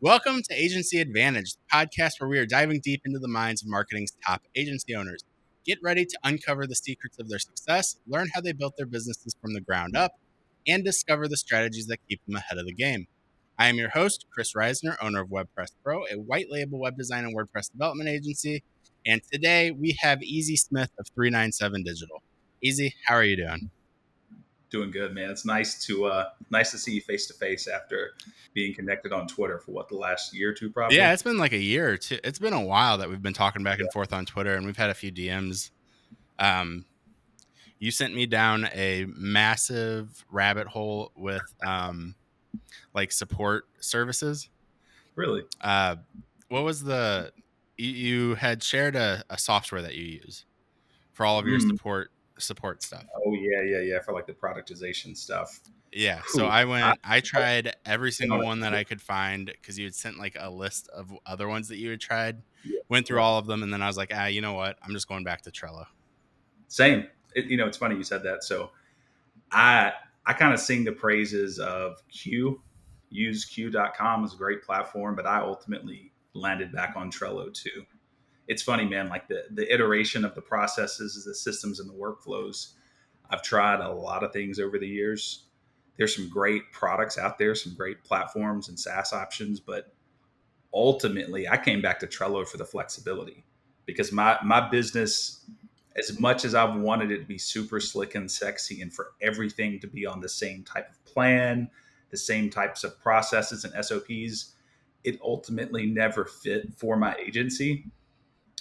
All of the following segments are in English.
Welcome to Agency Advantage, the podcast where we are diving deep into the minds of marketing's top agency owners. Get ready to uncover the secrets of their success, learn how they built their businesses from the ground up, and discover the strategies that keep them ahead of the game. I am your host, Kris Risner, owner of WebPressPro, a white label web design and WordPress development agency. And today we have EZSmith of 397Digital. Easy, how are you doing? Doing good, man. It's nice to see you face to face after being connected on Twitter for the last year or two, probably. Yeah, it's been like a year or two. It's been a while that we've been talking back and forth on Twitter, and we've had a few DMs. You sent me down a massive rabbit hole with like support services. Really? What was you had shared a software that you use for all of your support stuff. Oh yeah. For like the productization stuff. Yeah. So Whew. I tried every single one that I could find because you had sent like a list of other ones that you had tried, Yeah, went through right. all of them. And then I was like, you know what? I'm just going back to Trello. Same. It's funny you said that. So I kind of sing the praises of Q. Use Q.com is a great platform, but I ultimately landed back on Trello too. It's funny, man, like the iteration of the processes, the systems, and the workflows. I've tried a lot of things over the years. There's some great products out there, some great platforms and SaaS options, but ultimately I came back to Trello for the flexibility because my business, as much as I've wanted it to be super slick and sexy and for everything to be on the same type of plan, the same types of processes and SOPs, it ultimately never fit for my agency.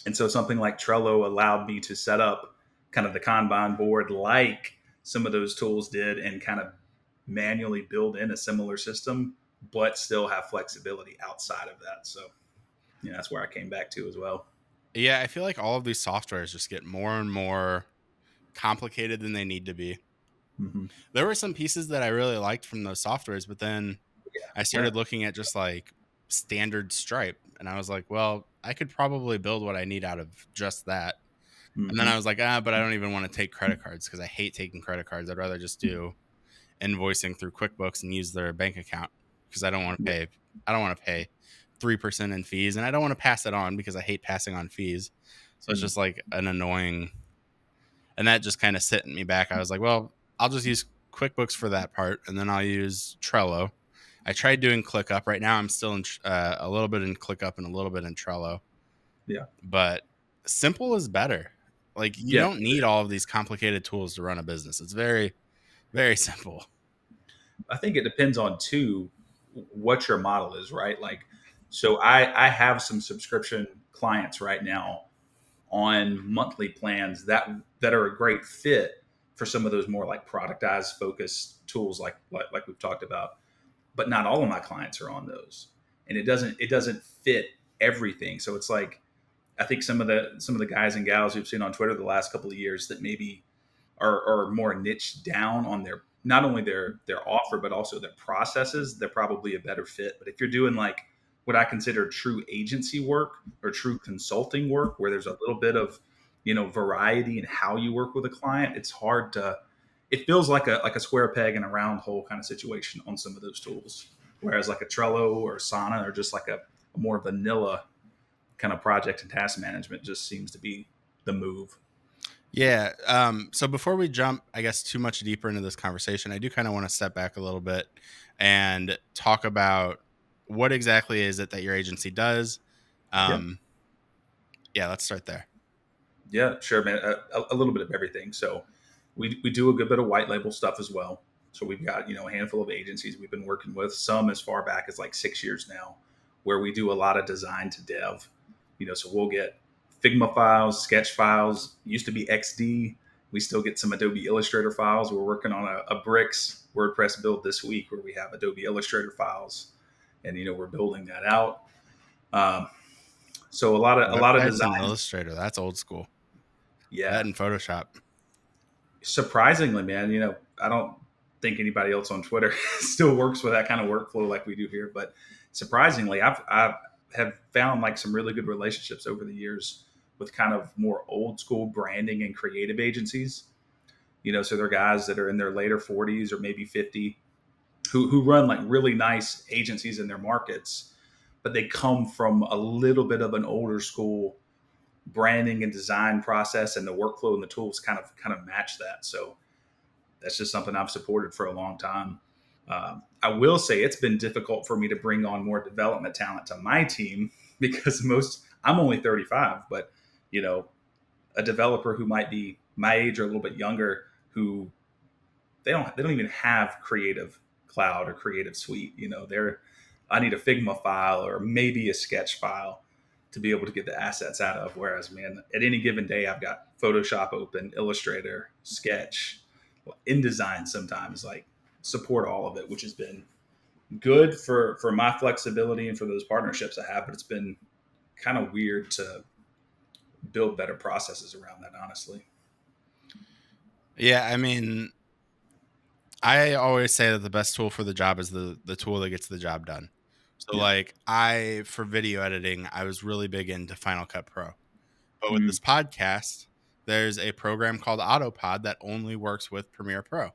And so something like Trello allowed me to set up kind of the Kanban board like some of those tools did and kind of manually build in a similar system, but still have flexibility outside of that. So, that's where I came back to as well. Yeah. I feel like all of these softwares just get more and more complicated than they need to be. Mm-hmm. There were some pieces that I really liked from those softwares, but then I Yeah. started looking at just like standard Stripe, and I was like, well, I could probably build what I need out of just that. And then Mm-hmm. I was like, but I don't even want to take credit cards because I hate taking credit cards. I'd rather just do invoicing through QuickBooks and use their bank account because I don't want to Yeah. pay. I don't want to pay 3% in fees, and I don't want to pass it on because I hate passing on fees. So it's Mm-hmm. just like an annoying, and that just kind of set me back. I was like, well, I'll just use QuickBooks for that part, and then I'll use Trello. I tried doing ClickUp. Right now, I'm still in a little bit in ClickUp and a little bit in Trello. Yeah. But simple is better. Like you Yeah. don't need all of these complicated tools to run a business. It's very, very simple. I think it depends on too what your model is, right? Like, so I have some subscription clients right now on monthly plans that are a great fit for some of those more like productized focused tools like we've talked about. But not all of my clients are on those, and it doesn't fit everything. So it's like I think some of the guys and gals we've seen on Twitter the last couple of years that maybe are more niche down on their not only their offer but also their processes, they're probably a better fit. But if you're doing like what I consider true agency work or true consulting work where there's a little bit of variety in how you work with a client, it's hard to it feels like a square peg in a round hole kind of situation on some of those tools. Whereas like a Trello or Asana or just like a more vanilla kind of project and task management just seems to be the move. Yeah. So before we jump, I guess, too much deeper into this conversation, I do kind of want to step back a little bit and talk about what exactly is it that your agency does. Yeah. Yeah, let's start there. Yeah, sure, man. A little bit of everything. So we do a good bit of white label stuff as well. So we've got, a handful of agencies we've been working with, some as far back as like 6 years now, where we do a lot of design to dev. So we'll get Figma files, sketch files, used to be XD. We still get some Adobe Illustrator files. We're working on a Bricks WordPress build this week where we have Adobe Illustrator files, and we're building that out. Um, so a lot of Websites design. and Illustrator, that's old school. Yeah. That and Photoshop. Surprisingly, man, I don't think anybody else on Twitter still works with that kind of workflow like we do here. But surprisingly, I have found like some really good relationships over the years with kind of more old school branding and creative agencies. So they're guys that are in their later 40s or maybe 50 who run like really nice agencies in their markets, but they come from a little bit of an older school branding and design process, and the workflow and the tools kind of match that. So that's just something I've supported for a long time. I will say it's been difficult for me to bring on more development talent to my team because I'm only 35, but you know, a developer who might be my age or a little bit younger who they don't even have Creative Cloud or Creative Suite. I need a Figma file or maybe a Sketch file to be able to get the assets out of. Whereas, man, at any given day, I've got Photoshop open, Illustrator, Sketch, InDesign sometimes, like support all of it, which has been good for my flexibility and for those partnerships I have. But it's been kind of weird to build better processes around that, honestly. Yeah, I mean, I always say that the best tool for the job is the tool that gets the job done. So Yeah. like for video editing, I was really big into Final Cut Pro. But with Mm. this podcast, there's a program called Autopod that only works with Premiere Pro.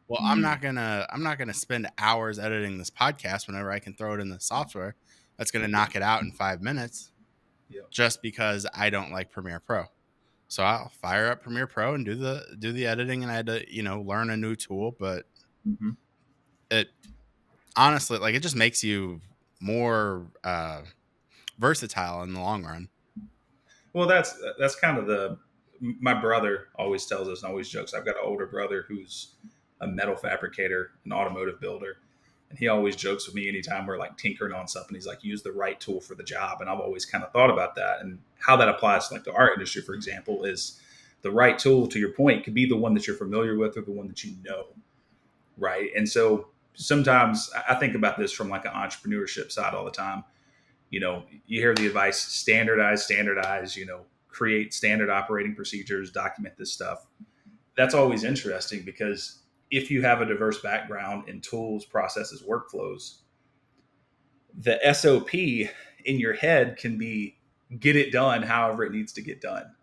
Well, Mm. I'm not gonna spend hours editing this podcast whenever I can throw it in the software that's gonna Yeah. knock it out in 5 minutes Yeah. just because I don't like Premiere Pro. So I'll fire up Premiere Pro and do the editing, and I had to, learn a new tool, but Mm-hmm. it honestly, like, it just makes you more versatile in the long run. Well, that's kind of my brother always tells us and always jokes. I've got an older brother who's a metal fabricator, an automotive builder, and he always jokes with me anytime we're like tinkering on something. He's like, use the right tool for the job, and I've always kind of thought about that and how that applies to like the art industry, for example, is the right tool. To your point, could be the one that you're familiar with or the one that you know, right? And so sometimes I think about this from like an entrepreneurship side all the time. You hear the advice: standardize, create standard operating procedures, document this stuff. That's always interesting because if you have a diverse background in tools, processes, workflows, the SOP in your head can be get it done however it needs to get done.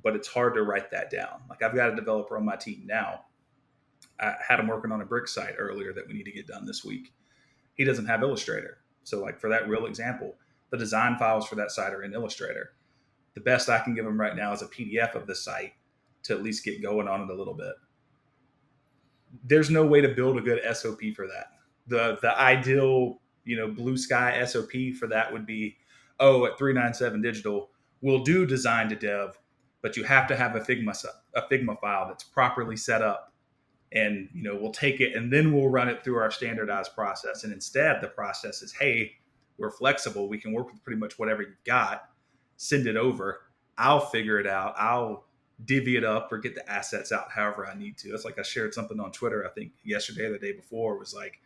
But it's hard to write that down. Like I've got a developer on my team now. I had him working on a brick site earlier that we need to get done this week. He doesn't have Illustrator. So like for that real example, the design files for that site are in Illustrator. The best I can give him right now is a PDF of the site to at least get going on it a little bit. There's no way to build a good SOP for that. The ideal, blue sky SOP for that would be, at 397 Digital, we'll do design to dev, but you have to have a Figma file that's properly set up, and we'll take it and then we'll run it through our standardized process. And instead, the process is, hey, we're flexible. We can work with pretty much whatever you've got. Send it over. I'll figure it out. I'll divvy it up or get the assets out however I need to. It's like I shared something on Twitter, I think yesterday or the day before, was like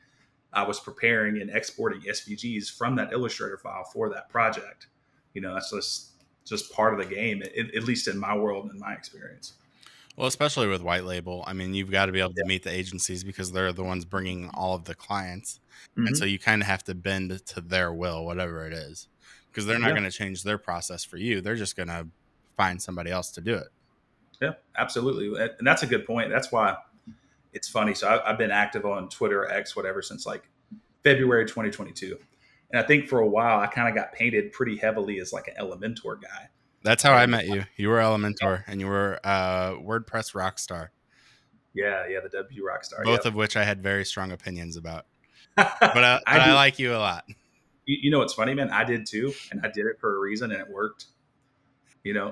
I was preparing and exporting SVGs from that Illustrator file for that project. That's just part of the game, at least in my world and my experience. Well, especially with white label, I mean, you've got to be able to Yeah. meet the agencies because they're the ones bringing all of the clients. And so Mm-hmm. you kind of have to bend to their will, whatever it is, because they're not Yeah. going to change their process for you. They're just going to find somebody else to do it. Yeah, absolutely. And that's a good point. That's why it's funny. So I've been active on Twitter or X, whatever, since like February 2022. And I think for a while, I kind of got painted pretty heavily as like an Elementor guy. That's how I And met you. You were Elementor and you were WordPress Rockstar, yeah, the W Rockstar. both Yep. of which I had very strong opinions about. I But I do. like you a lot. You know what's funny, man? I did too. And I did it for a reason and it worked.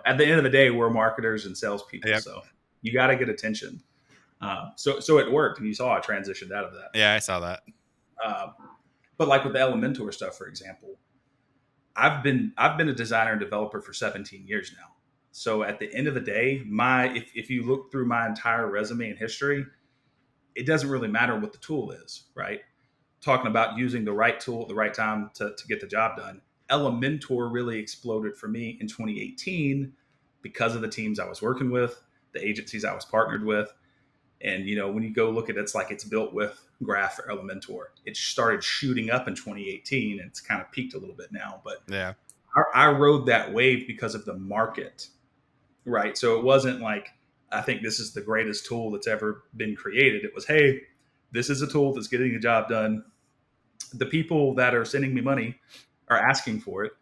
At the end of the day, we're marketers and salespeople. Yep. So you got to get attention. So it worked. And you saw I transitioned out of that. Yeah, I saw that. Uh, but like with the Elementor stuff, for example, I've been a designer and developer for 17 years now. So at the end of the day, if you look through my entire resume and history, it doesn't really matter what the tool is, right? Talking about using the right tool at the right time to get the job done. Elementor really exploded for me in 2018 because of the teams I was working with, the agencies I was partnered with. And when you go look at it, it's like it's built with Graph or Elementor. It started shooting up in 2018 and it's kind of peaked a little bit now. But Yeah. I rode that wave because of the market, right? So it wasn't like, I think this is the greatest tool that's ever been created. It was, hey, this is a tool that's getting the job done. The people that are sending me money are asking for it.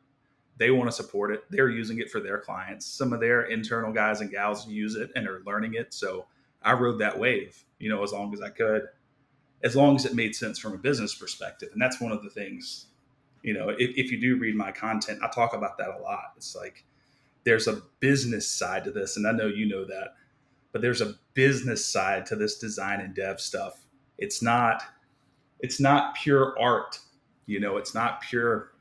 They want to support it. They're using it for their clients. Some of their internal guys and gals use it and are learning it. So I rode that wave, as long as I could, as long as it made sense from a business perspective. And that's one of the things, if you do read my content, I talk about that a lot. It's like there's a business side to this. And I know you know that, but there's a business side to this design and dev stuff. It's not pure art. It's not pure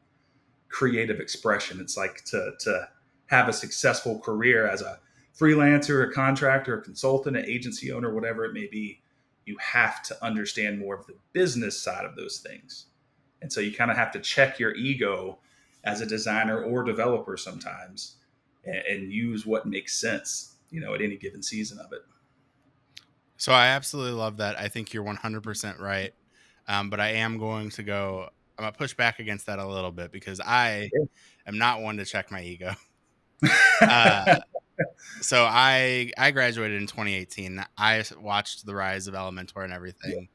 creative expression. It's like to have a successful career as a freelancer, a contractor, a consultant, an agency owner, whatever it may be, you have to understand more of the business side of those things. And so you kind of have to check your ego as a designer or developer sometimes, and use what makes sense, at any given season of it. So I absolutely love that. I think you're 100% right. But I am going to go, I'm going to push back against that a little bit because I am not one to check my ego. Uh, so I graduated in 2018. I watched the rise of Elementor and Yeah. everything.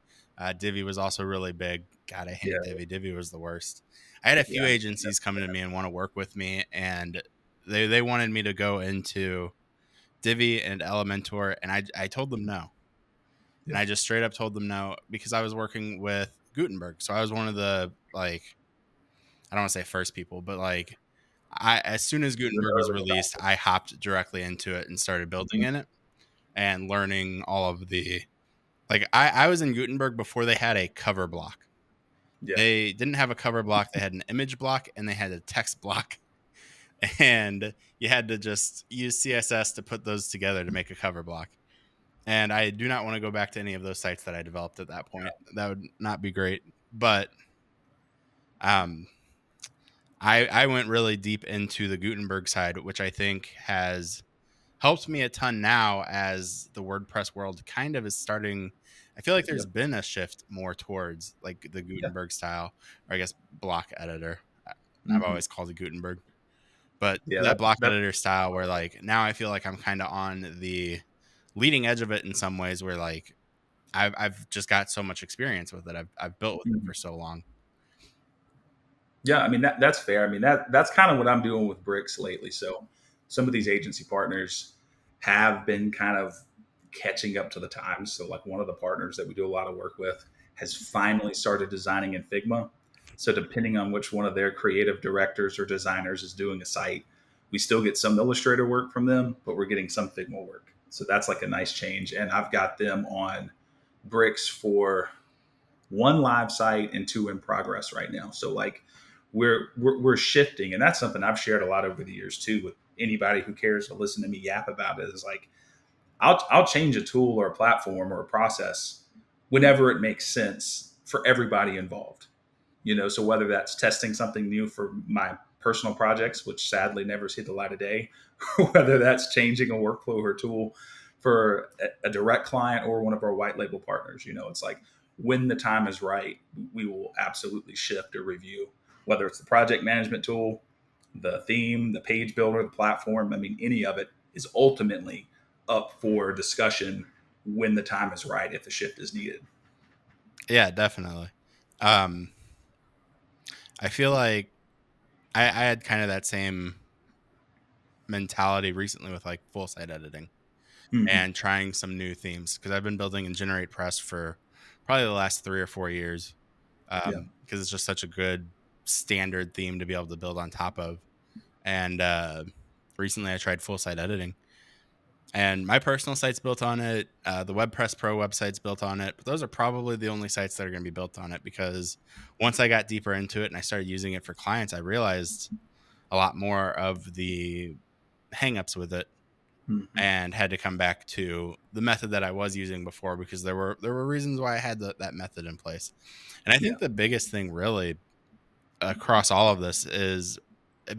Divi was also really big. God, I hate Yeah. Divi. Divi was the worst. I had a few Yeah. agencies coming to me and want to work with me, and they wanted me to go into Divi and Elementor, and I told them no. And Yeah. I just straight up told them no because I was working with Gutenberg. So I was one of the, like, I don't want to say first people, but like as soon as You're an Gutenberg was early released, adopter. I hopped directly into it and started building Mhm. in it and learning all of the, like, I was in Gutenberg before they had a cover block. Yeah. They didn't have a cover block. They had an image block and they had a text block. And you had to just use CSS to put those together to make a cover block. And I do not want to go back to any of those sites that I developed at that point. That would not be great. But um, I went really deep into the Gutenberg side, which I think has helped me a ton now as the WordPress world kind of is starting. I feel like there's Yep. been a shift more towards like the Yeah. Gutenberg style, or I guess block editor. I've Hmm. always called it Gutenberg, but Yeah. that block That's editor style where like now I feel like I'm kind of on the leading edge of it in some ways where like I've just got so much experience with it. I've built with it mhm. for so long. Yeah, I mean that's fair. I mean that's kind of what I'm doing with Bricks lately. So some of these agency partners have been kind of catching up to the times. So like one of the partners that we do a lot of work with has finally started designing in Figma. So depending on which one of their creative directors or designers is doing a site, we still get some Illustrator work from them, but we're getting some Figma work. So that's like a nice change. And I've got them on Bricks for one live site and two in progress right now. So like we're shifting, and that's something I've shared a lot over the years too with anybody who cares to listen to me yap about it. Is like I'll change a tool or a platform or a process whenever it makes sense for everybody involved. So whether that's testing something new for my personal projects, which sadly never see the light of day, whether that's changing a workflow or tool for a direct client or one of our white label partners, it's like when the time is right, we will absolutely shift or review, whether it's the project management tool, the theme, the page builder, the platform. I mean, any of it is ultimately up for discussion when the time is right, if the shift is needed. Yeah, definitely. Um, I feel like I had kind of that same mentality recently with like full site editing Mm-hmm. and trying some new themes because I've been building in Generate Press for probably the last 3 or 4 years Yeah. because it's just such a good standard theme to be able to build on top of. And recently I tried full site editing. And my personal site's built on it. The WebPressPro website's built on it. But those are probably the only sites that are going to be built on it because once I got deeper into it and I started using it for clients, I realized a lot more of the hangups with it Mm-hmm. and had to come back to the method that I was using before because there were reasons why I had that method in place. And I Yeah. think the biggest thing really across all of this is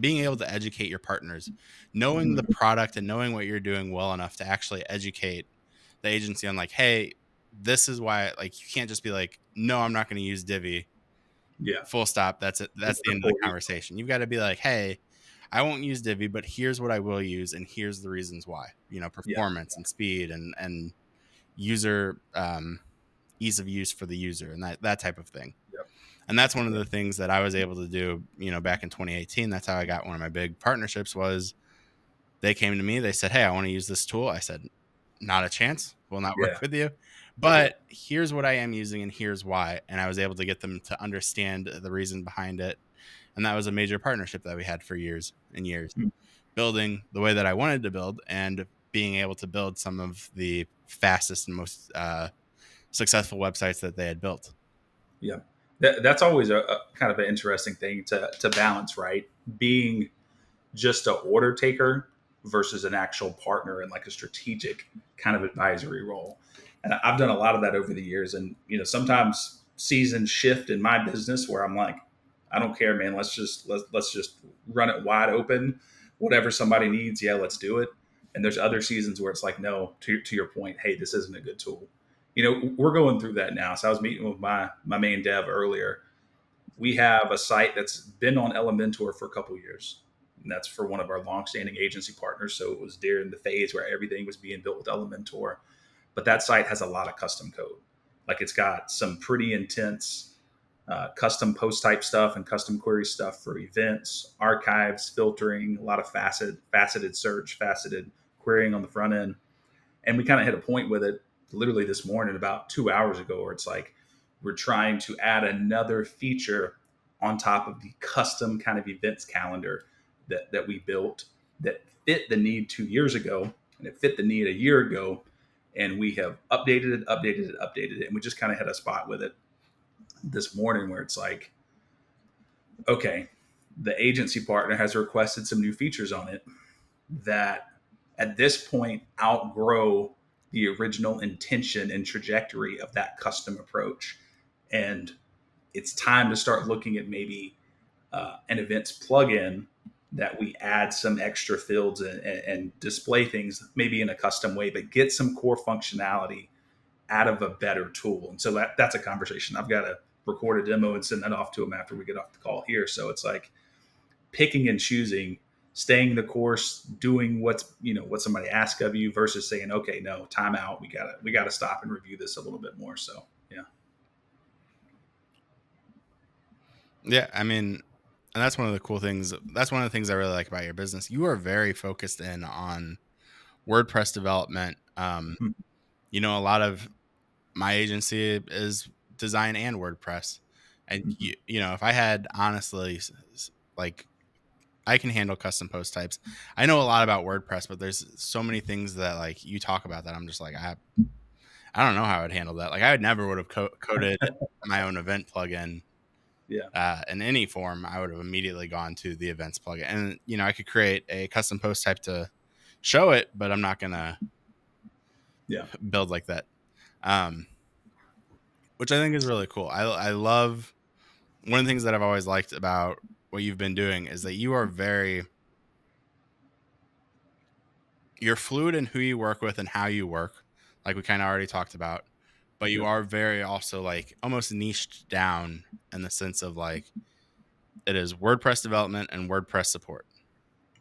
being able to educate your partners, knowing the Mm-hmm. product and knowing what you're doing well enough to actually educate the agency on like, hey, this is why, like, you can't just be like, no, I'm not going to use Divi, Yeah. full stop. That's it. It's That's the the end of the core ethos. conversation. You've got to be like, hey, I won't use Divi, but here's what I will use, and here's the reasons why. Yeah. Performance and speed and user ease of use for the user and that type of thing. Yep. And that's one of the things that I was able to do, back in 2018. That's how I got one of my big partnerships. Was they came to me, they said, "Hey, I want to use this tool." I said, "Not a chance. Will not work Yeah. with you. But here's what I am using and here's why." And I was able to get them to understand the reason behind it. And that was a major partnership that we had for years and years, Mm. building the way that I wanted to build and being able to build some of the fastest and most successful websites that they had built. Yeah. That's always a kind of an interesting thing to balance, right? Being just a order taker versus an actual partner in like a strategic kind of advisory role. And I've done a lot of that over the years. And, sometimes seasons shift in my business where I'm like, I don't care, man. Let's just run it wide open. Whatever somebody needs, yeah, let's do it. And there's other seasons where it's like, no, to your point, hey, this isn't a good tool. We're going through that now. So I was meeting with my main dev earlier. We have a site that's been on Elementor for a couple of years. And that's for one of our longstanding agency partners. So it was during the phase where everything was being built with Elementor. But that site has a lot of custom code. Like it's got some pretty intense custom post type stuff and custom query stuff for events, archives, filtering, a lot of faceted search, faceted querying on the front end. And we kind of hit a point with it literally this morning, about 2 hours ago, where it's like we're trying to add another feature on top of the custom kind of events calendar that we built that fit the need 2 years ago and it fit the need a year ago. And we have updated it. And we just kind of hit a spot with it this morning where it's like, okay, the agency partner has requested some new features on it that at this point outgrow the original intention and trajectory of that custom approach. And it's time to start looking at maybe an events plugin that we add some extra fields and display things maybe in a custom way, but get some core functionality out of a better tool. And so that's a conversation. I've got to record a demo and send that off to them after we get off the call here. So it's like picking and choosing, staying the course, doing what somebody asks of you versus saying, okay, no, time out. We gotta stop and review this a little bit more. So yeah. Yeah, I mean, and that's one of the cool things. That's one of the things I really like about your business. You are very focused in on WordPress development. A lot of my agency is design and WordPress. And Mm-hmm. if I had honestly, like, I can handle custom post types. I know a lot about WordPress, but there's so many things that like you talk about that I'm just like, I don't know how I'd handle that. Like I would never would have coded my own event plugin Yeah. in any form. I would have immediately gone to the events plugin, and I could create a custom post type to show it, but I'm not gonna Yeah. build like that. Um, which I think is really cool. I love, one of the things that I've always liked about what you've been doing is that you're fluid in who you work with and how you work, like we kind of already talked about, but you Yeah. are very also like almost niched down in the sense of like it is WordPress development and WordPress support.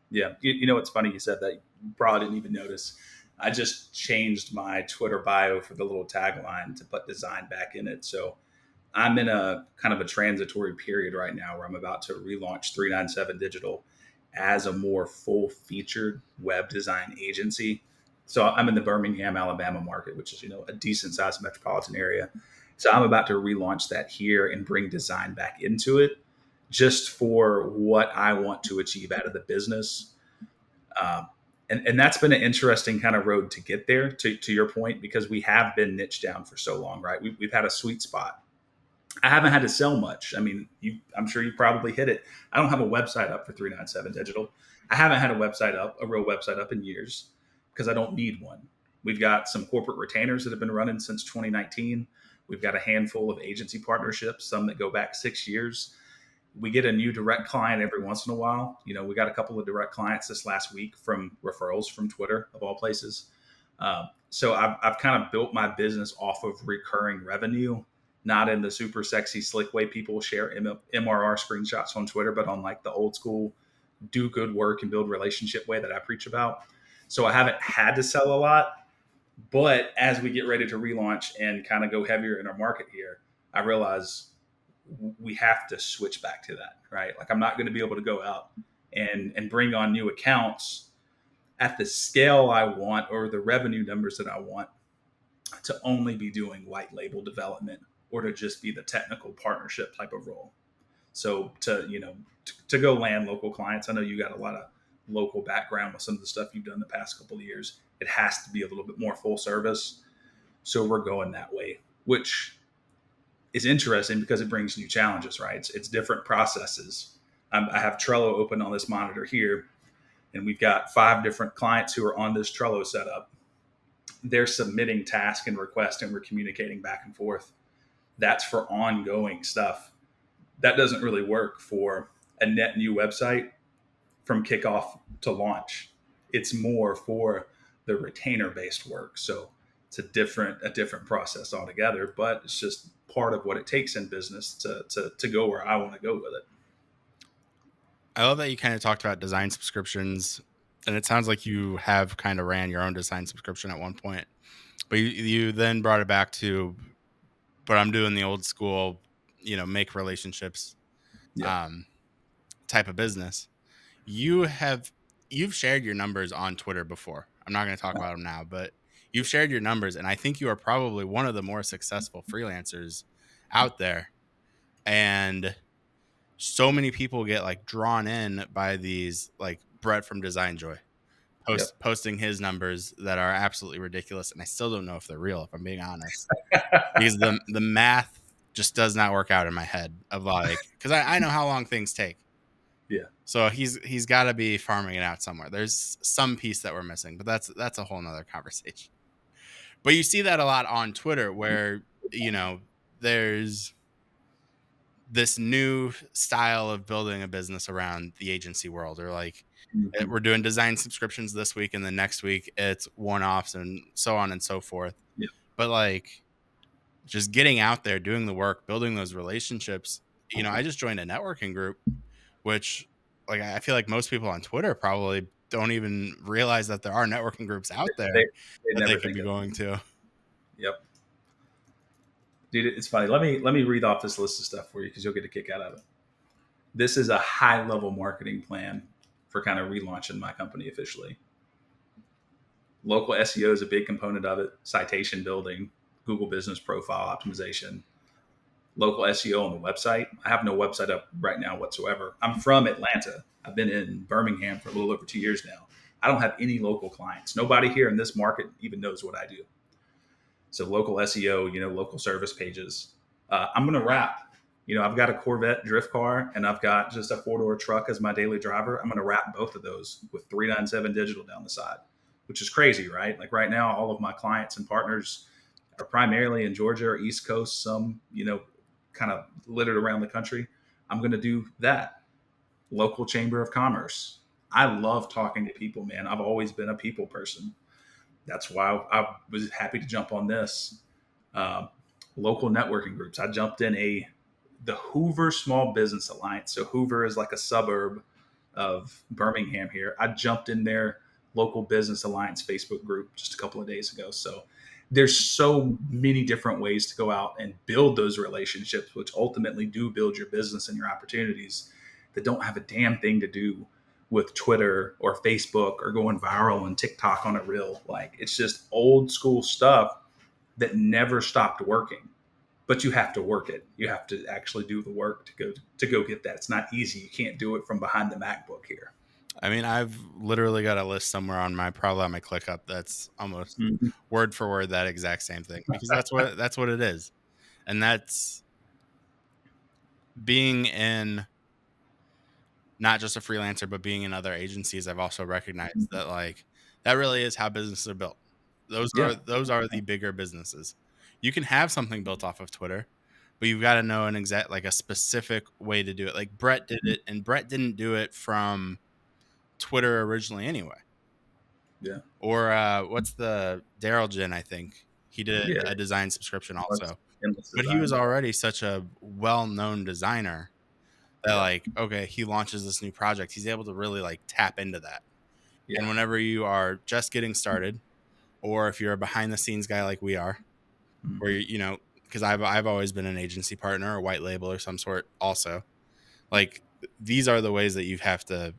Yeah. It's funny you said that. You probably didn't even notice. I just changed my Twitter bio for the little tagline to put design back in it. So I'm in a kind of a transitory period right now where I'm about to relaunch 397Digital as a more full featured web design agency. So I'm in the Birmingham, Alabama market, which is, a decent sized metropolitan area. So I'm about to relaunch that here and bring design back into it just for what I want to achieve out of the business. Um, and that's been an interesting kind of road to get there, to your point, because we have been niched down for so long, right? We've had a sweet spot. I haven't had to sell much. I mean, I'm sure you probably hit it. I don't have a website up for 397Digital. I haven't had a real website up in years because I don't need one. We've got some corporate retainers that have been running since 2019. We've got a handful of agency partnerships, some that go back 6 years. We get a new direct client every once in a while. We got a couple of direct clients this last week from referrals from Twitter, of all places. So I've kind of built my business off of recurring revenue, not in the super sexy, slick way people share MRR screenshots on Twitter, but on like the old school, do good work and build relationship way that I preach about. So I haven't had to sell a lot, but as we get ready to relaunch and kind of go heavier in our market here, I realize we have to switch back to that, right? Like I'm not going to be able to go out and bring on new accounts at the scale I want or the revenue numbers that I want to only be doing white label development or to just be the technical partnership type of role. So to go land local clients, I know you got a lot of local background with some of the stuff you've done the past couple of years. It has to be a little bit more full service. So we're going that way, which is interesting because it brings new challenges, right? It's different processes. I have Trello open on this monitor here, and we've got 5 different clients who are on this Trello setup. They're submitting task and request, and we're communicating back and forth. That's for ongoing stuff. That doesn't really work for a net new website from kickoff to launch. It's more for the retainer based work. So it's a different process altogether, but it's just part of what it takes in business to go where I want to go with it. I love that you kind of talked about design subscriptions, and it sounds like you have kind of ran your own design subscription at one point, but you then brought it back to, but I'm doing the old school, make relationships Yep. um, type of business. You've shared your numbers on Twitter before. I'm not going to talk about them now, but you've shared your numbers, and I think you are probably one of the more successful freelancers out there. And so many people get like drawn in by these, like Brett from Design Joy Yep. posting his numbers that are absolutely ridiculous, and I still don't know if they're real, if I'm being honest, because the math just does not work out in my head of like, because I know how long things take. Yeah. So he's got to be farming it out somewhere. There's some piece that we're missing, but that's a whole nother conversation. But you see that a lot on Twitter where, there's this new style of building a business around the agency world, or like Mm-hmm. we're doing design subscriptions this week and the next week it's one-offs and so on and so forth. Yep. But like just getting out there, doing the work, building those relationships. I just joined a networking group, which like I feel like most people on Twitter probably don't even realize that there are networking groups out there They that they never could think be of going it. to. Yep. Dude, it's funny. Let me read off this list of stuff for you because you'll get a kick out of it. This is a high level marketing plan for kind of relaunching my company officially. Local SEO is a big component of it. Citation building, Google business profile optimization, local SEO on the website. I have no website up right now whatsoever. I'm from Atlanta. I've been in Birmingham for a little over 2 years now. I don't have any local clients. Nobody here in this market even knows what I do. So local SEO, local service pages. I'm going to wrap. I've got a Corvette drift car and I've got just a 4-door truck as my daily driver. I'm going to wrap both of those with 397 Digital down the side, which is crazy, right? Like right now, all of my clients and partners are primarily in Georgia or East Coast, some, kind of littered around the country. I'm going to do that. Local chamber of commerce. I love talking to people, man. I've always been a people person. That's why I was happy to jump on this. Um, Local networking groups. I jumped in the Hoover Small Business Alliance. So Hoover is like a suburb of Birmingham here. I jumped in their local business alliance Facebook group just a couple of days ago. So there's so many different ways to go out and build those relationships, which ultimately do build your business and your opportunities, that don't have a damn thing to do with Twitter or Facebook or going viral on TikTok on a reel. Like it's just old school stuff that never stopped working. But you have to work it. You have to actually do the work to go get that. It's not easy. You can't do it from behind the MacBook here. I mean, I've literally got a list somewhere on probably on my ClickUp that's almost Mm-hmm. word for word that exact same thing, because that's what it is. And that's being in not just a freelancer, but being in other agencies. I've also recognized that like that really is how businesses are built. Yeah. Those are the bigger businesses. You can have something built off of Twitter, but you've got to know an exact, like a specific way to do it. Like Brett did it, and Brett didn't do it from Twitter originally anyway. Yeah. Or what's the Daryl Gin? I think he did Yeah. a design subscription Endless, also, endless but he was design. already such a well-known designer that Yep. like, okay, he launches this new project, he's able to really like tap into that. And Yeah. whenever you are just getting started, or if you're a behind the scenes guy like we are, where Mm-hmm. because I've always been an agency partner or white label or some sort also. Like these are the ways that you have to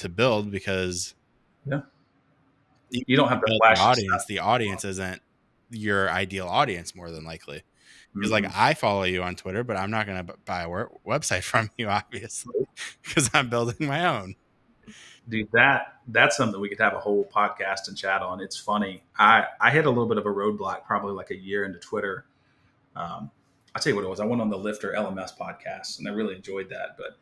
build, because Yeah. even You if don't you have to build flash the audience isn't your ideal audience more than likely. Because like stuff. I follow you on Twitter, but I'm not going to buy a website from you, obviously, because I'm building my own. Dude, that's something we could have a whole podcast and chat on. It's funny. I hit a little bit of a roadblock probably like a year into Twitter. I'll tell you what it was. I went on the Lifter LMS podcast and I really enjoyed that. But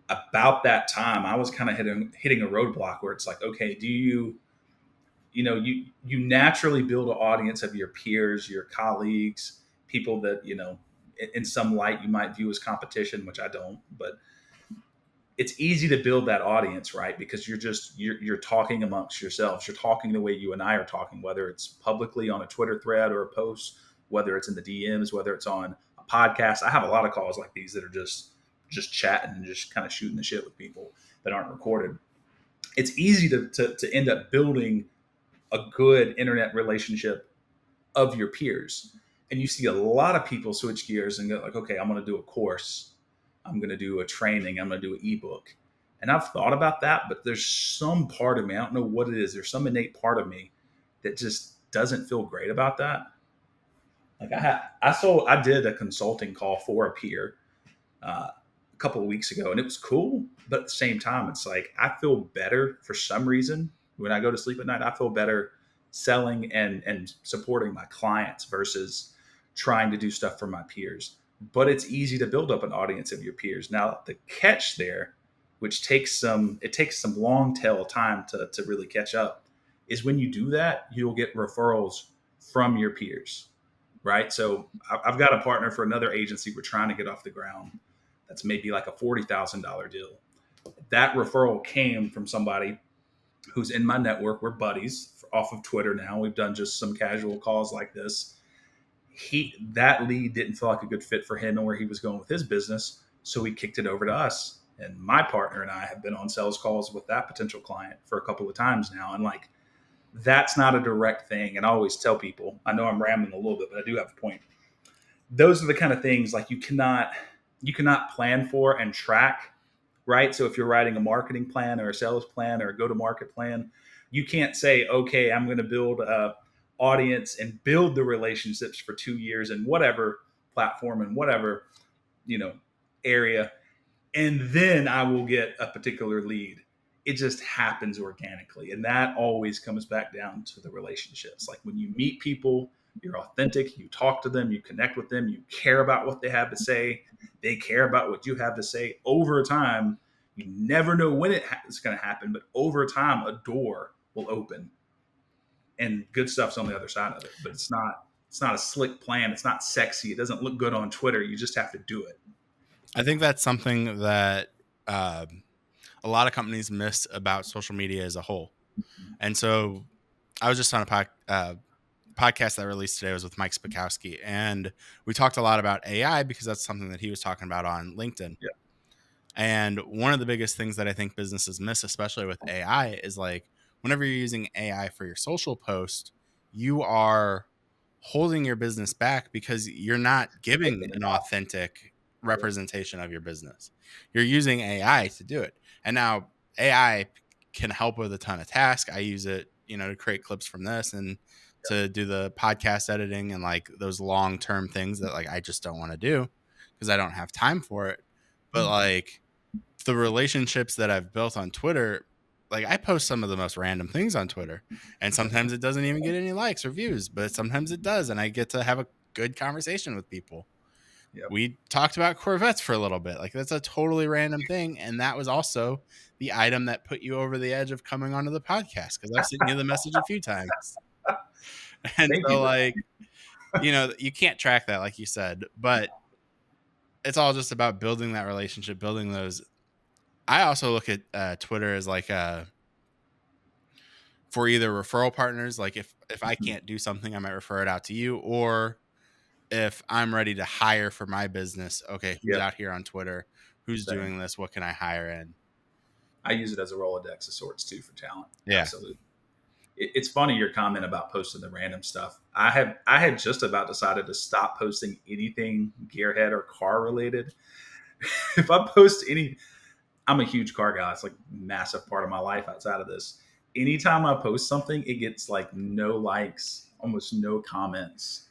about that time, I was kind of hitting a roadblock where it's like, okay, do you naturally build an audience of your peers, your colleagues, people that in some light you might view as competition, which I don't, but it's easy to build that audience, right? Because you're talking amongst yourselves. You're talking the way you and I are talking, whether it's publicly on a Twitter thread or a post, whether it's in the DMs, whether it's on a podcast. I have a lot of calls like these that are just chatting and just kind of shooting the shit with people that aren't recorded. It's easy to end up building a good internet relationship of your peers. And you see a lot of people switch gears and go like, okay, I'm going to do a course. I'm going to do a training. I'm going to do an ebook. And I've thought about that, but there's some part of me, I don't know what it is. There's some innate part of me that just doesn't feel great about that. Like I did a consulting call for a peer a couple of weeks ago, and it was cool. But at the same time, it's like I feel better for some reason when I go to sleep at night. I feel better selling and supporting my clients versus trying to do stuff for my peers. But it's easy to build up an audience of your peers. Now the catch there, which takes some long tail time to really catch up, is when you do that, you'll get referrals from your peers, right? So I've got a partner for another agency we're trying to get off the ground. That's maybe like a $40,000 deal. That referral came from somebody who's in my network. We're buddies off of Twitter now. We've done just some casual calls like this. That lead didn't feel like a good fit for him and where he was going with his business, so he kicked it over to us. And my partner and I have been on sales calls with that potential client for a couple of times now, and like that's not a direct thing. And I always tell people, I know I'm rambling a little bit, but I do have a point. Those are the kind of things like you cannot plan for and track, right? So if you're writing a marketing plan or a sales plan or a go-to-market plan, you can't say, okay, I'm going to build a audience and build the relationships for 2 years in whatever platform and whatever, you know, area, and then I will get a particular lead. It just happens organically. And that always comes back down to the relationships. Like when you meet people, you're authentic, you talk to them, you connect with them, you care about what they have to say, they care about what you have to say. Over time, you never know when it's going to happen, but over time, a door will open and good stuff's on the other side of it. But it's not a slick plan. It's not sexy. It doesn't look good on Twitter. You just have to do it. I think that's something that a lot of companies miss about social media as a whole. And so I was just on a podcast that released today. Was with Mike Spakowski, and we talked a lot about AI because that's something that he was talking about on LinkedIn. Yeah. And one of the biggest things that I think businesses miss, especially with AI, is like whenever you're using AI for your social post, you are holding your business back because you're not giving an authentic representation of your business. You're using AI to do it. And now AI can help with a ton of tasks. I use it, to create clips from this and to do the podcast editing and like those long-term things that like I just don't want to do because I don't have time for it. But like the relationships that I've built on Twitter, like I post some of the most random things on Twitter, and sometimes it doesn't even get any likes or views, but sometimes it does, and I get to have a good conversation with people. Yep. We talked about Corvettes for a little bit. Like that's a totally random thing, and that was also the item that put you over the edge of coming onto the podcast because I've sent you the message a few times. And Thank so you. like, you can't track that like you said, but it's all just about building that relationship, building those. I also look at Twitter as like for either referral partners, like if I can't do something, I might refer it out to you, or if I'm ready to hire for my business, okay, who's Yep. out here on Twitter, who's Same. doing this, what can I hire in? I use it as a Rolodex of sorts too for talent. Yeah. Absolutely. It's funny your comment about posting the random stuff. I had just about decided to stop posting anything gearhead or car related. If I post any, I'm a huge car guy. It's like a massive part of my life outside of this. Anytime I post something, it gets like no likes, almost no comments,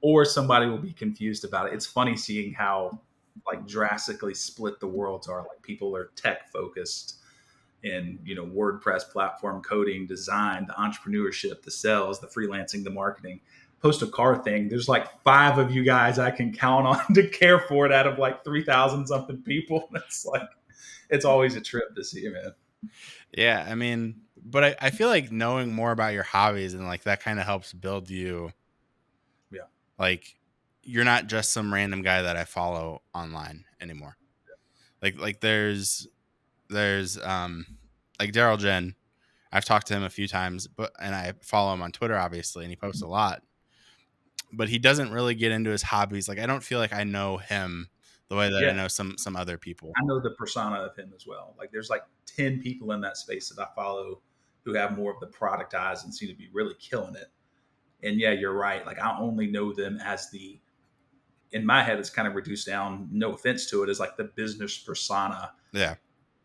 or somebody will be confused about it. It's funny seeing how like drastically split the worlds are. Like people are tech focused in, WordPress platform coding, design, the entrepreneurship, the sales, the freelancing, the marketing. Post a car thing. There's like five of you guys I can count on to care for it out of like 3,000 something people. It's like it's always a trip to see, man. Yeah, I mean, but I feel like knowing more about your hobbies and like that kind of helps build you. Yeah. Like you're not just some random guy that I follow online anymore. Like there's like Daryl Jen. I've talked to him a few times, but and I follow him on Twitter obviously, and he posts a lot. But he doesn't really get into his hobbies. Like I don't feel like I know him the way that I Yeah. know some other people. I know the persona of him as well. Like there's like 10 people in that space that I follow who have more of the product eyes and seem to be really killing it. And yeah, you're right. Like I only know them as the, in my head, it's kind of reduced down, no offense to it, as like the business persona. Yeah,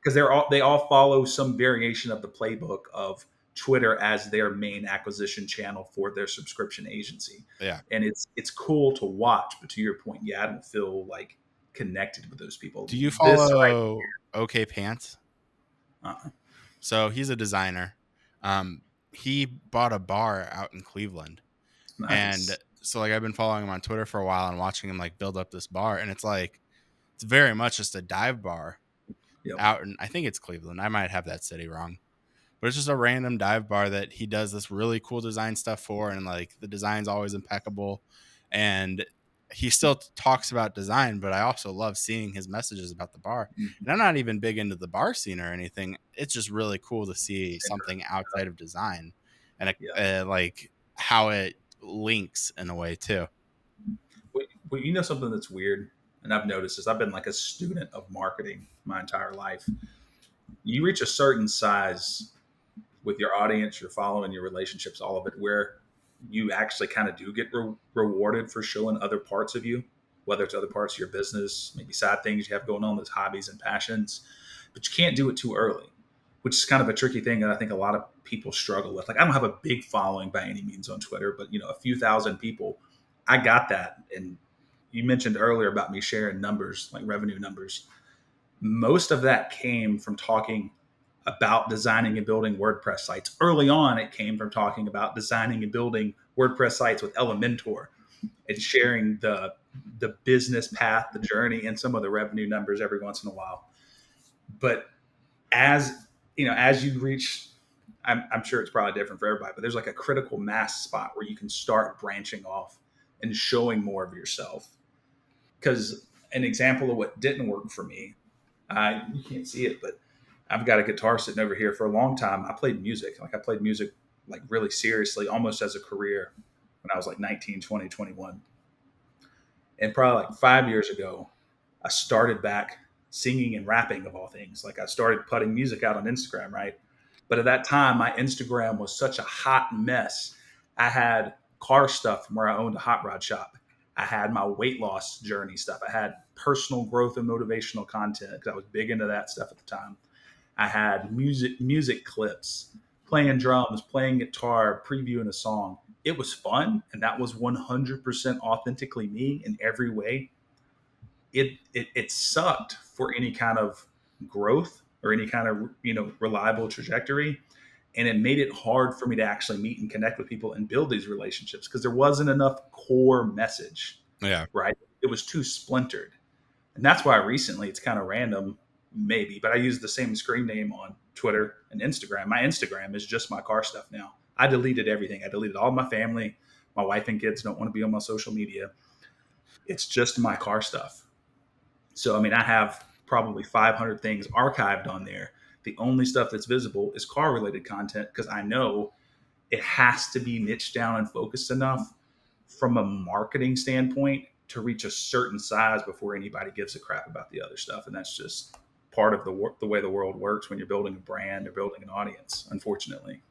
Because they all follow some variation of the playbook of Twitter as their main acquisition channel for their subscription agency. yeah. And it's cool to watch, but to your point, yeah, I don't feel like connected with those people. Do you This right, follow OK Pants? uh, So he's a designer. He bought a bar out in Cleveland, and nice. so like I've been following him on Twitter for a while and watching him like build up this bar, and it's like it's very much just a dive bar Yep. out in, I think it's Cleveland. I might have that city wrong, but it's just a random dive bar that he does this really cool design stuff for, and like the design's always impeccable, and he still talks about design, but I also love seeing his messages about the bar. Mhm. And I'm not even big into the bar scene or anything. It's just really cool to see Same here. something outside of design and Yeah. like how it links in a way too. Well, you know something that's weird, and I've noticed this. I've been like a student of marketing my entire life. You reach a certain size with your audience, your following, your relationships, all of it, where you actually kind of do get rewarded for showing other parts of you, whether it's other parts of your business, maybe side things you have going on, those hobbies and passions. But you can't do it too early, which is kind of a tricky thing that I think a lot of people struggle with. Like, I don't have a big following by any means on Twitter, but a few thousand people. I got that. And you mentioned earlier about me sharing numbers, like revenue numbers. Most of that came from talking about designing and building WordPress sites. Early on, it came from talking about designing and building WordPress sites with Elementor and sharing the business path, the journey, and some of the revenue numbers every once in a while. But as you reach, I'm sure it's probably different for everybody, but there's like a critical mass spot where you can start branching off and showing more of yourself. Because an example of what didn't work for me, you can't see it, but I've got a guitar sitting over here. For a long time, I played music. Like I played music like really seriously, almost as a career when I was like 19, 20, 21. And probably like 5 years ago, I started back singing and rapping of all things. Like I started putting music out on Instagram, right? But at that time, my Instagram was such a hot mess. I had car stuff from where I owned a hot rod shop. I had my weight loss journey stuff. I had personal growth and motivational content because I was big into that stuff at the time. I had music clips, playing drums, playing guitar, previewing a song. It was fun, and that was 100% authentically me in every way. It sucked for any kind of growth or any kind of reliable trajectory, and it made it hard for me to actually meet and connect with people and build these relationships because there wasn't enough core message, Yeah. right? It was too splintered. And that's why recently it's kind of random, maybe, but I use the same screen name on Twitter and Instagram. My Instagram is just my car stuff now. I deleted everything. I deleted all my family. My wife and kids don't want to be on my social media. It's just my car stuff. So, I mean, I have probably 500 things archived on there. The only stuff that's visible is car related content because I know it has to be niched down and focused enough from a marketing standpoint to reach a certain size before anybody gives a crap about the other stuff. And that's just part of the way the world works when you're building a brand or building an audience, unfortunately.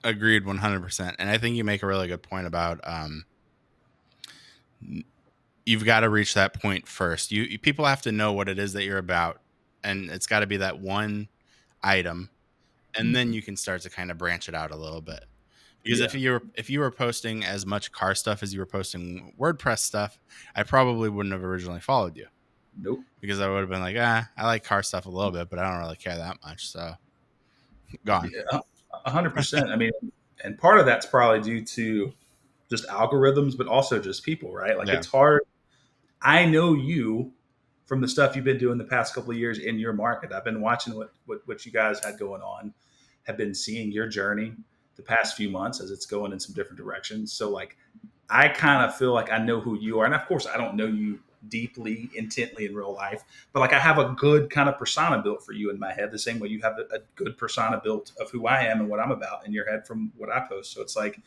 Agreed 100%. And I think you make a really good point about you've got to reach that point first. People have to know what it is that you're about, and it's got to be that one item, and then you can start to kind of branch it out a little bit. Because Yeah. if you were posting as much car stuff as you were posting WordPress stuff, I probably wouldn't have originally followed you, Nope. because I would have been like, I like car stuff a little bit, but I don't really care that much. So gone. Yeah, 100%. I mean, and part of that's probably due to just algorithms, but also just people, right? Like Yeah. it's hard. I know you from the stuff you've been doing the past couple of years in your market. I've been watching what you guys had going on, have been seeing your journey the past few months as it's going in some different directions. So like I kind of feel like I know who you are. And of course I don't know you deeply, intently in real life, but like I have a good kind of persona built for you in my head, the same way you have a good persona built of who I am and what I'm about in your head from what I post. So it's like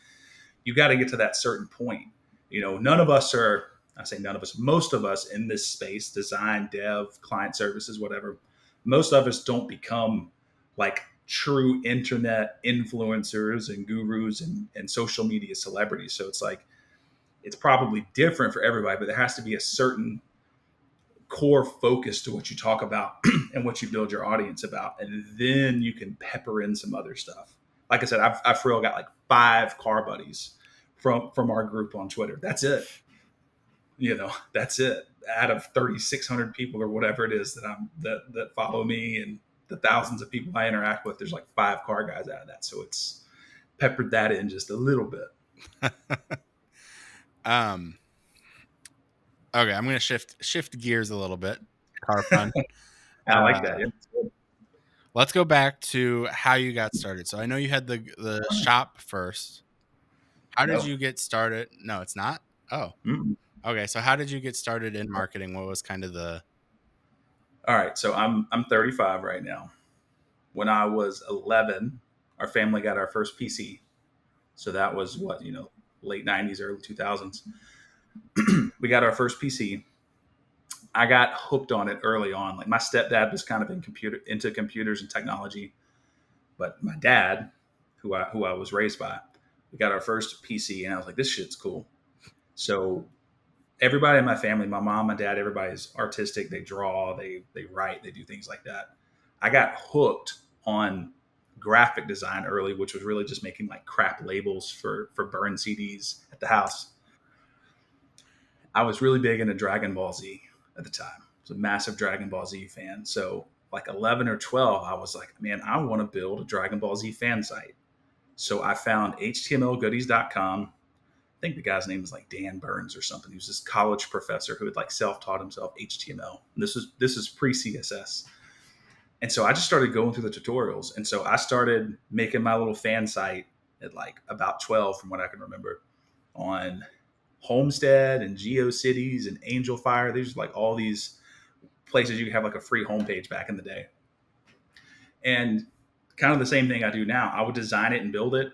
you got to get to that certain point. You know, none of us are, I say none of us, most of us in this space, design, dev, client services, whatever, most of us don't become like true internet influencers and gurus and social media celebrities. So it's like, it's probably different for everybody, but there has to be a certain core focus to what you talk about and what you build your audience about. And then you can pepper in some other stuff. Like I said, I've for real got like 5 car buddies from our group on Twitter. That's it. You know, that's it. Out of 3,600 people or whatever it is that follow me and the thousands of people I interact with, there's like 5 car guys out of that. So it's peppered that in just a little bit. um. Okay, I'm gonna shift gears a little bit. Car fun. I like that. Yeah. Let's go back to how you got started. So I know you had the shop first. How did No. you get started? No, it's not. Oh, Mm-mm. okay. So how did you get started in marketing? What was kind of the All right. So I'm 35 right now. When I was 11, our family got our first PC. So that was what, late 90s, early 2000s. We got our first PC. I got hooked on it early on. Like my stepdad was kind of into computers and technology, but my dad, who I was raised by, we got our first PC, and I was like, this shit's cool. So everybody in my family, my mom, my dad, everybody's artistic. They draw, they write, they do things like that. I got hooked on graphic design early, which was really just making like crap labels for burn CDs at the house. I was really big into Dragon Ball Z at the time. I was a massive Dragon Ball Z fan. So like 11 or 12, I was like, man, I want to build a Dragon Ball Z fan site. So I found htmlgoodies.com. I think the guy's name was like Dan Burns or something. He was this college professor who had like self-taught himself HTML. And this is pre-CSS. And so I just started going through the tutorials. And so I started making my little fan site at like about 12 from what I can remember on Homestead and GeoCities and Angel Fire. There's like all these places you could have like a free homepage back in the day. And kind of the same thing I do now. I would design it and build it.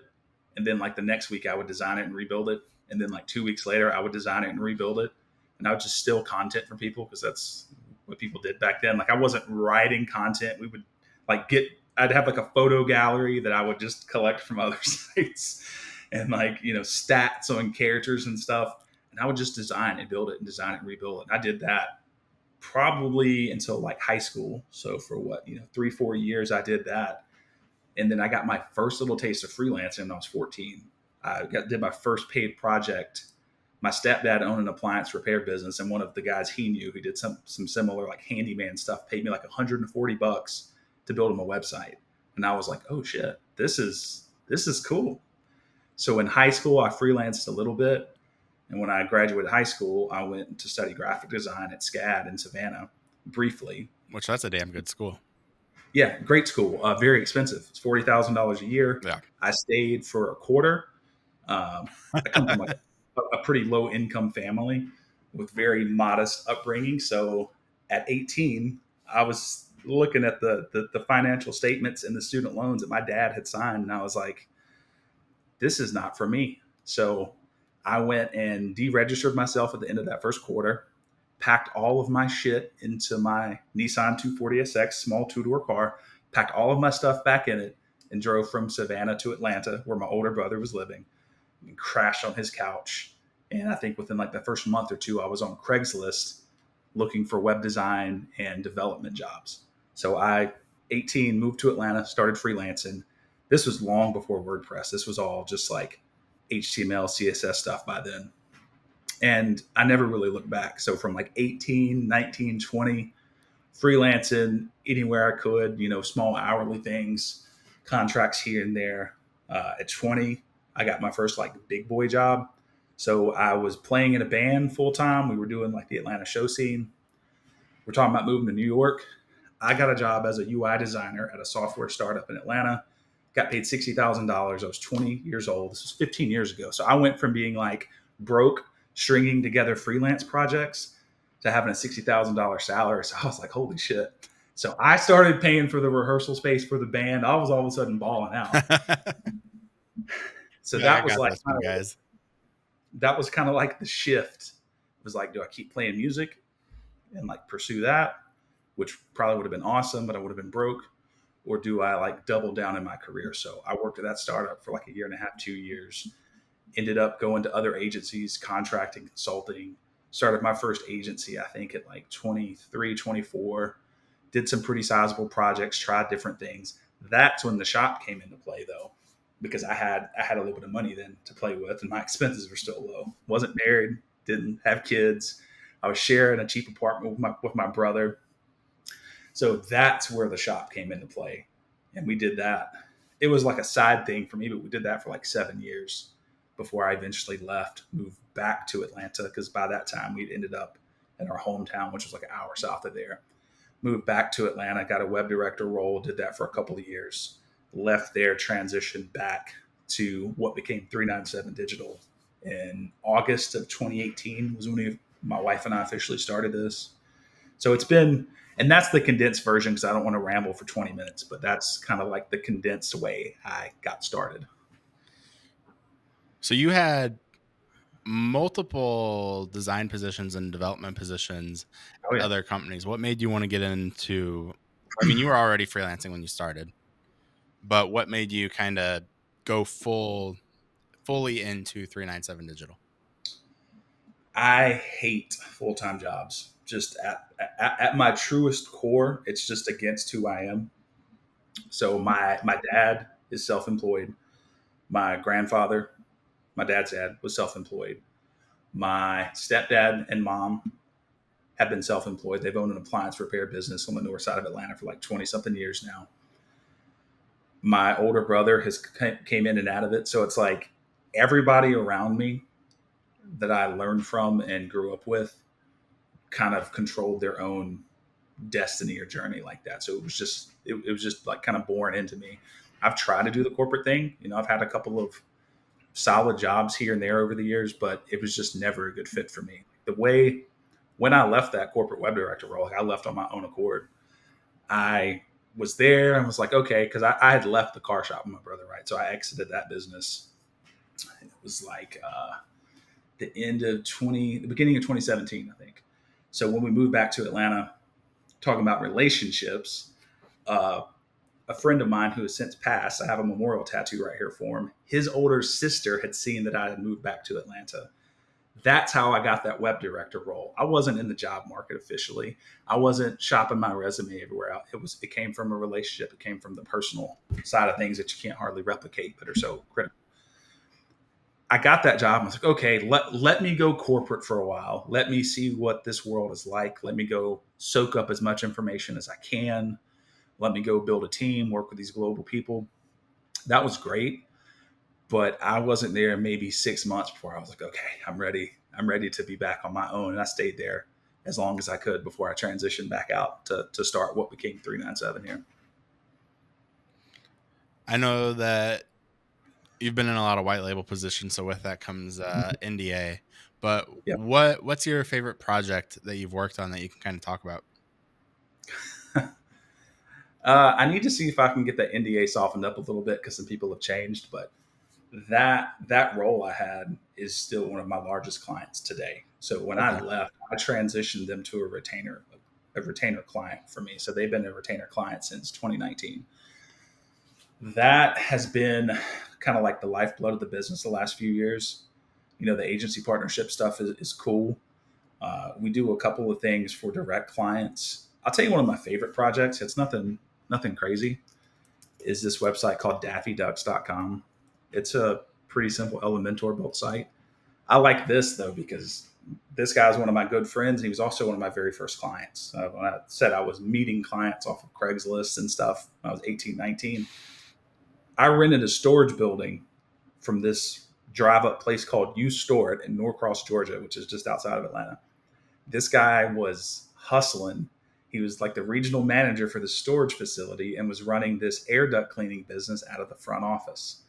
And then like the next week I would design it and rebuild it. And then like 2 weeks later, I would design it and rebuild it. And I would just steal content from people because that's what people did back then. Like I wasn't writing content. We would like I'd have like a photo gallery that I would just collect from other sites and like, stats on characters and stuff. And I would just design and build it and design it and rebuild it. And I did that probably until like high school. So for what, 3-4 years I did that. And then I got my first little taste of freelancing when I was 14. Did my first paid project. My stepdad owned an appliance repair business, and one of the guys he knew who did some similar like handyman stuff paid me like $140 to build him a website. And I was like, oh shit, this is cool. So in high school, I freelanced a little bit. And when I graduated high school, I went to study graphic design at SCAD in Savannah briefly. which that's a damn good school. Yeah, great school. Very expensive. It's $40,000 a year. Yeah. I stayed for a quarter. I come from like a pretty low income family with very modest upbringing. So at 18, I was looking at the financial statements and the student loans that my dad had signed, and I was like, this is not for me. So I went and deregistered myself at the end of that first quarter, packed all of my shit into my Nissan 240SX small 2-door car, packed all of my stuff back in it, and drove from Savannah to Atlanta, where my older brother was living, and crashed on his couch. And I think within like the first month or two, I was on Craigslist looking for web design and development jobs. So I, 18, moved to Atlanta, started freelancing. This was long before WordPress. This was all just like HTML, CSS stuff by then. And I never really looked back. So from like 18, 19, 20, freelancing anywhere I could, small hourly things, contracts here and there. At 20, I got my first like big boy job. So I was playing in a band full time. We were doing like the Atlanta show scene. We're talking about moving to New York. I got a job as a UI designer at a software startup in Atlanta. Got paid $60,000. I was 20 years old. This was 15 years ago. So I went from being like broke, stringing together freelance projects to having a $60,000 salary. So I was like, holy shit. So I started paying for the rehearsal space for the band. I was all of a sudden balling out. So Yeah, I that was got like those from guys. that was kind of like the shift. It was like, do I keep playing music and like pursue that, which probably would have been awesome, but I would have been broke, or do I like double down in my career? So I worked at that startup for like a year and a half, 2 years, ended up going to other agencies, contracting, consulting, started my first agency, I think at like 23, 24, did some pretty sizable projects, tried different things. That's when the shop came into play though, because I had a little bit of money then to play with and my expenses were still low. Wasn't married, didn't have kids. I was sharing a cheap apartment with my brother. So that's where the shop came into play. And we did that. It was like a side thing for me, but we did that for like 7 years before I eventually left, moved back to Atlanta, because by that time we'd ended up in our hometown, which was like an hour south of there. Moved back to Atlanta, got a web director role, did that for a couple of years, left there, transitioned back to what became 397Digital in August of 2018 was when my wife and I officially started this. So it's been, and that's the condensed version because I don't want to ramble for 20 minutes, but that's kind of like the condensed way I got started. So you had multiple design positions and development positions Oh, at yeah. other companies. What made you want to get into? I mean, you were already freelancing when you started, but what made you kind of go fully into 397Digital? I hate full time jobs. Just at my truest core, it's just against who I am. So my dad is self employed. My grandfather, my dad's dad, was self employed. My stepdad and mom have been self employed. They've owned an appliance repair business on the north side of Atlanta for like 20 something years now. My older brother has came in and out of it. So it's like everybody around me that I learned from and grew up with kind of controlled their own destiny or journey like that. So it was just like kind of born into me. I've tried to do the corporate thing. I've had a couple of solid jobs here and there over the years, but it was just never a good fit for me. The way when I left that corporate web director role, like I left on my own accord. I was there and was like, okay, because I had left the car shop with my brother, right? So I exited that business. It was like the beginning of 2017, I think. So when we moved back to Atlanta, talking about relationships, uh, a friend of mine who has since passed, I have a memorial tattoo right here for him. His older sister had seen that I had moved back to Atlanta. That's how I got that web director role. I wasn't in the job market officially. I wasn't shopping my resume everywhere. It came from a relationship. It came from the personal side of things that you can't hardly replicate, but are so critical. I got that job. I was like, okay, let me go corporate for a while. Let me see what this world is like. Let me go soak up as much information as I can. Let me go build a team, work with these global people. That was great. But I wasn't there maybe 6 months before I was like, okay, I'm ready. I'm ready to be back on my own. And I stayed there as long as I could before I transitioned back out to start what became 397 here. I know that you've been in a lot of white label positions, so with that comes NDA. But Yep. what's your favorite project that you've worked on that you can kind of talk about? I need to see if I can get that NDA softened up a little bit because some people have changed, but that role I had is still one of my largest clients today. So when I Okay. left, I transitioned them to a retainer client for me. So they've been a retainer client since 2019. That has been kind of like the lifeblood of the business the last few years. The agency partnership stuff is cool. We do a couple of things for direct clients. I'll tell you one of my favorite projects. It's nothing crazy. Is this website called daffyducks.com. It's a pretty simple Elementor built site. I like this though because this guy's one of my good friends. He was also one of my very first clients. When I said I was meeting clients off of Craigslist and stuff when I was 18, 19, I rented a storage building from this drive up place called U Store It in Norcross, Georgia, which is just outside of Atlanta. This guy was hustling. He was like the regional manager for the storage facility and was running this air duct cleaning business out of the front office.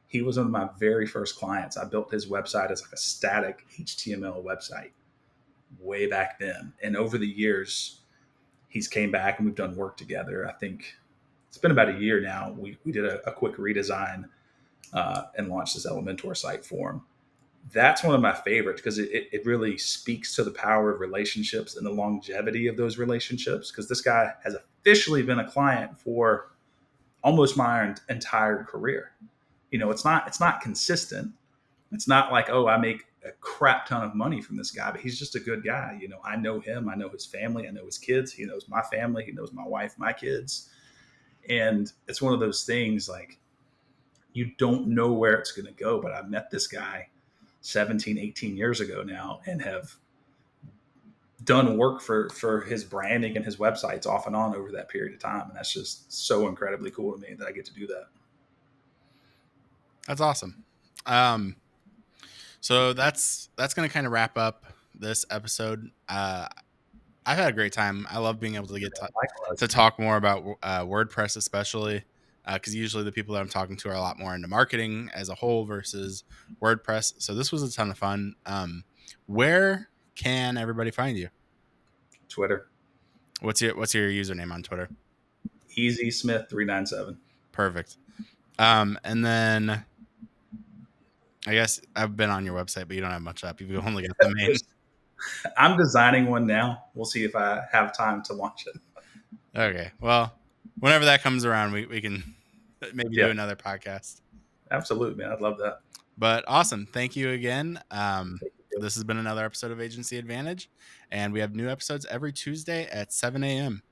He was one of my very first clients. I built his website as like a static HTML website way back then. And over the years, he's came back and we've done work together. I think it's been about a year now. We did a quick redesign and launched this Elementor site for him. That's one of my favorites because it really speaks to the power of relationships and the longevity of those relationships. Because this guy has officially been a client for almost my entire career. It's not consistent. It's not like, oh, I make a crap ton of money from this guy, but he's just a good guy. I know him. I know his family. I know his kids. He knows my family. He knows my wife, my kids. And it's one of those things like you don't know where it's going to go. But I met this guy 17, 18 years ago now and have done work for his branding and his websites off and on over that period of time. And that's just so incredibly cool to me that I get to do that. That's awesome. So that's going to kind of wrap up this episode. I've had a great time. I love being able to get to talk more about WordPress, especially because usually the people that I'm talking to are a lot more into marketing as a whole versus WordPress. So this was a ton of fun. Where can everybody find you? Twitter. What's your username on Twitter? EZSmith 397. Perfect. And then I guess I've been on your website, but you don't have much up. You've only got the main. I'm designing one now. We'll see if I have time to launch it. Okay. Well, whenever that comes around, we can maybe do another podcast. Absolutely, man. I'd love that. But awesome. Thank you again. This has been another episode of Agency Advantage, and we have new episodes every Tuesday at 7 a.m.